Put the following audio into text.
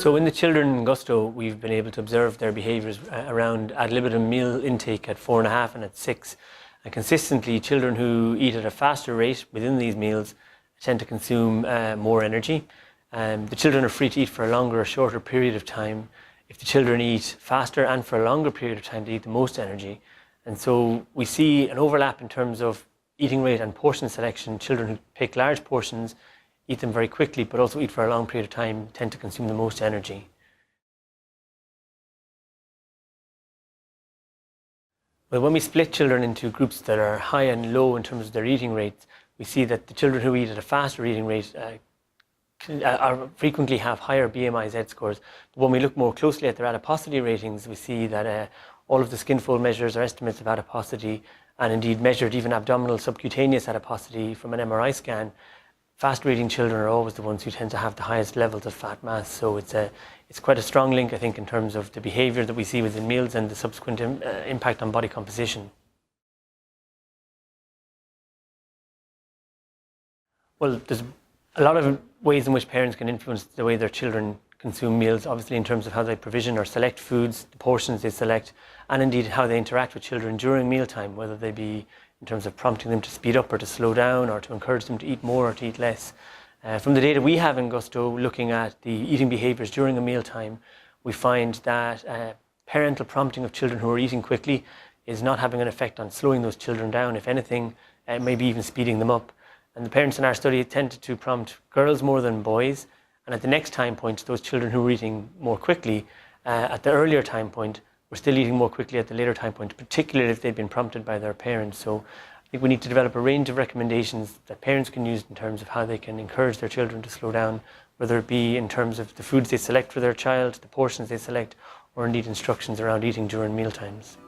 So in the children in Gusto, we've been able to observe their behaviours around ad libitum meal intake at 4.5 and at 6. And consistently, children who eat at a faster rate within these meals tend to consume more energy. The children are free to eat for a longer or shorter period of time. If the children eat faster and for a longer period of time, they eat the most energy. And so we see an overlap in terms of eating rate and portion selection. Children who pick large portions, eat them very quickly, but also eat for a long period of time, tend to consume the most energy. Well, when we split children into groups that are high and low in terms of their eating rates, we see that the children who eat at a faster eating rate frequently have higher BMI Z scores. But when we look more closely at their adiposity ratings, we see that all of the skin fold measures are estimates of adiposity, and indeed measured even abdominal subcutaneous adiposity from an MRI scan. Faster eating children are always the ones who tend to have the highest levels of fat mass. So it's quite a strong link, I think, in terms of the behaviour that we see within meals and the subsequent impact on body composition. Well, there's a lot of ways in which parents can influence the way their children consume meals, obviously in terms of how they provision or select foods, the portions they select, and indeed how they interact with children during mealtime, whether they be in terms of prompting them to speed up or to slow down, or to encourage them to eat more or to eat less. From the data we have in Gusto, looking at the eating behaviours during a mealtime, we find that parental prompting of children who are eating quickly is not having an effect on slowing those children down. If anything, maybe even speeding them up. And the parents in our study tended to prompt girls more than boys, and at the next time point, those children who were eating more quickly at the earlier time point were still eating more quickly at the later time point, particularly if they'd been prompted by their parents. So I think we need to develop a range of recommendations that parents can use in terms of how they can encourage their children to slow down, whether it be in terms of the foods they select for their child, the portions they select, or indeed instructions around eating during meal times.